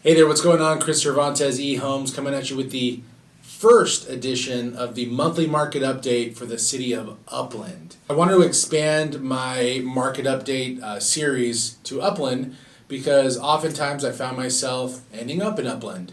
Hey there, what's going on? Chris Cervantez, eHomes, coming at you with the first edition of the monthly market update for the city of Upland. I want to expand my market update series to Upland because oftentimes I found myself ending up in Upland.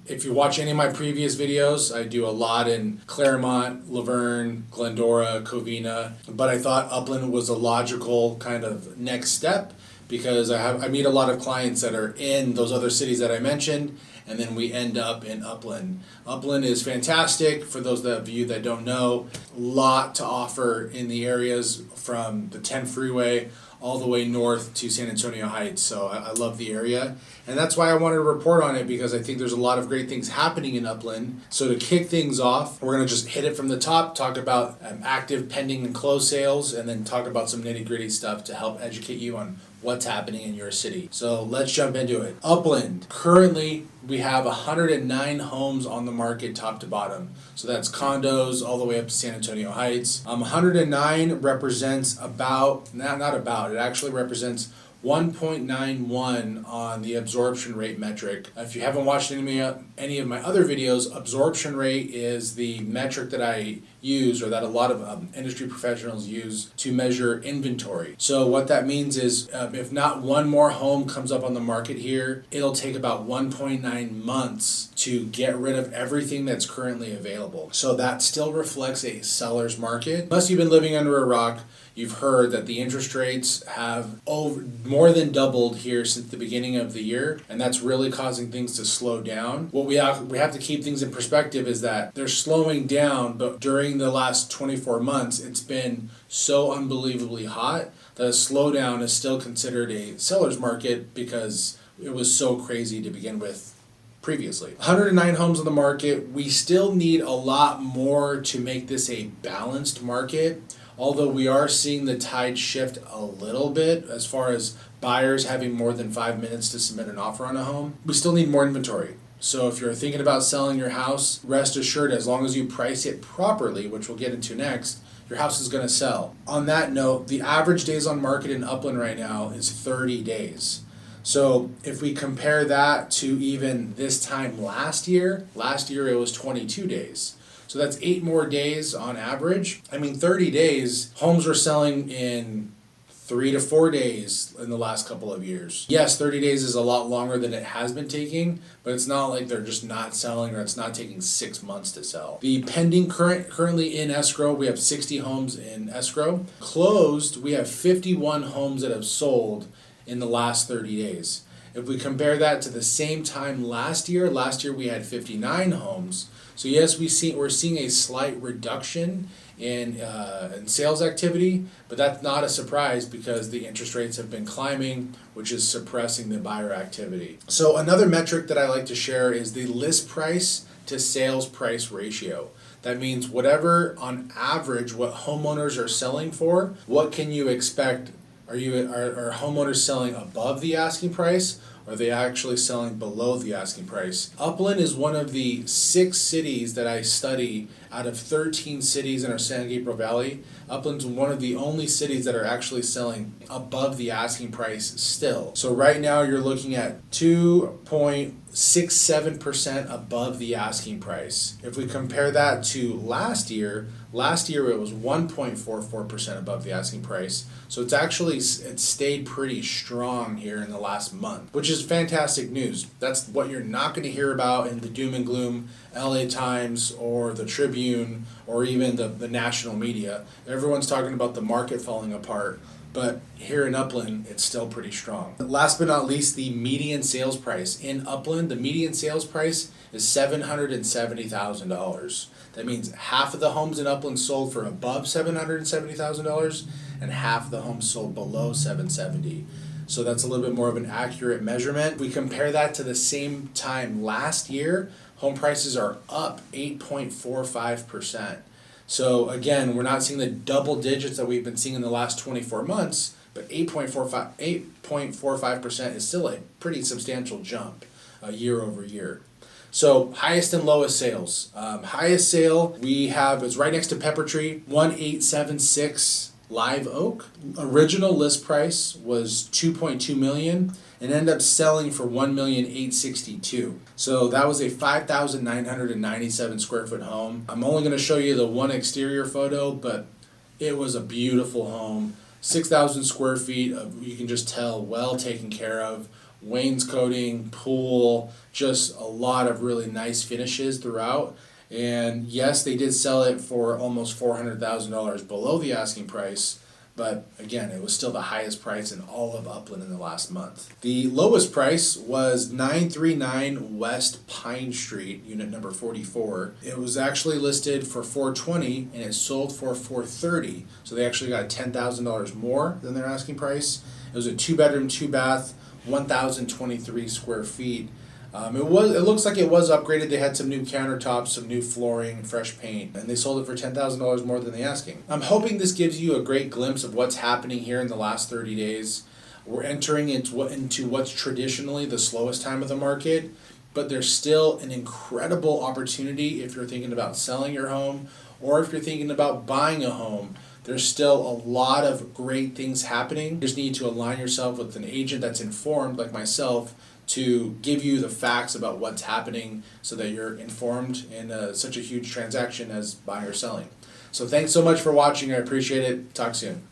If you watch any of my previous videos, I do a lot in Claremont, Laverne, Glendora, Covina, but I thought Upland was a logical kind of next step because I meet a lot of clients that are in those other cities that I mentioned, and then we end up in Upland. Upland is fantastic. For those of you that don't know, a lot to offer in the areas from the 10 freeway all the way north to San Antonio Heights. So I love the area, and that's why I wanted to report on it, because I think there's a lot of great things happening in Upland. So to kick things off, we're going to just hit it from the top, talk about active, pending, and closed sales, and then talk about some nitty-gritty stuff to help educate you on what's happening in your city. So let's jump into it. Upland, currently we have 109 homes on the market top to bottom. So that's condos all the way up to San Antonio Heights. 109 represents it actually represents 1.91 on the absorption rate metric. If you haven't watched any of my other videos, absorption rate is the metric that I use, or that a lot of industry professionals use to measure inventory. So what that means is if not one more home comes up on the market here, it'll take about 1.9 months to get rid of everything that's currently available. So that still reflects a seller's market. Unless you've been living under a rock, you've heard that the interest rates have more than doubled here since the beginning of the year, and that's really causing things to slow down. What we have to keep things in perspective is that they're slowing down, but during the last 24 months, it's been so unbelievably hot that a slowdown is still considered a seller's market because it was so crazy to begin with previously. 109 homes on the market. We still need a lot more to make this a balanced market. Although we are seeing the tide shift a little bit as far as buyers having more than 5 minutes to submit an offer on a home, we still need more inventory. So if you're thinking about selling your house, rest assured, as long as you price it properly, which we'll get into next, your house is going to sell. On that note, the average days on market in Upland right now is 30 days. So if we compare that to even this time last year it was 22 days. So that's 8 more days on average. 30 days, homes were selling in 3 to 4 days in the last couple of years. Yes, 30 days is a lot longer than it has been taking, but it's not like they're just not selling, or it's not taking 6 months to sell. The pending currently in escrow, we have 60 homes in escrow. Closed, we have 51 homes that have sold in the last 30 days. If we compare that to the same time last year we had 59 homes. So yes, we're seeing a slight reduction in sales activity, but that's not a surprise because the interest rates have been climbing, which is suppressing the buyer activity. So another metric that I like to share is the list price to sales price ratio. That means whatever on average what homeowners are selling for, what can you expect? Are homeowners selling above the asking price? Or are they actually selling below the asking price? Upland is one of the 6 cities that I study out of 13 cities in our San Gabriel Valley. Upland's one of the only cities that are actually selling above the asking price still. So right now you're looking at 2.67% above the asking price. If we compare that to last year it was 1.44% above the asking price. So it stayed pretty strong here in the last month, which is fantastic news. That's what you're not going to hear about in the doom and gloom LA Times or the Tribune or even the national media. Everyone's talking about the market falling apart, but here in Upland, it's still pretty strong. Last but not least, the median sales price. In Upland, the median sales price is $770,000. That means half of the homes in Upland sold for above $770,000 and half the homes sold below $770,000. So that's a little bit more of an accurate measurement. We compare that to the same time last year, home prices are up 8.45%. So again, we're not seeing the double digits that we've been seeing in the last 24 months, but 8.45% is still a pretty substantial jump year over year. So highest and lowest sales. Highest sale we have is right next to Pepper Tree, 1876 Live Oak. Original list price was $2.2 million and ended up selling for $1,862,000. So that was a 5,997 square foot home. I'm only going to show you the one exterior photo, but it was a beautiful home. 6,000 square feet of, you can just tell, well taken care of. Wainscoting, pool, just a lot of really nice finishes throughout. And yes, they did sell it for almost $400,000 below the asking price, but again, it was still the highest price in all of Upland in the last month. The lowest price was 939 West Pine Street, unit number 44. It was actually listed for $420 and it sold for $430. So they actually got $10,000 more than their asking price. It was a 2-bedroom, 2-bath, 1,023 square feet. It looks like it was upgraded. They had some new countertops, some new flooring, fresh paint, and they sold it for $10,000 more than the asking. I'm hoping this gives you a great glimpse of what's happening here in the last 30 days. We're entering into what's traditionally the slowest time of the market, but there's still an incredible opportunity if you're thinking about selling your home or if you're thinking about buying a home. There's still a lot of great things happening. You just need to align yourself with an agent that's informed, like myself, to give you the facts about what's happening so that you're informed in such a huge transaction as buying or selling. So thanks so much for watching. I appreciate it. Talk soon.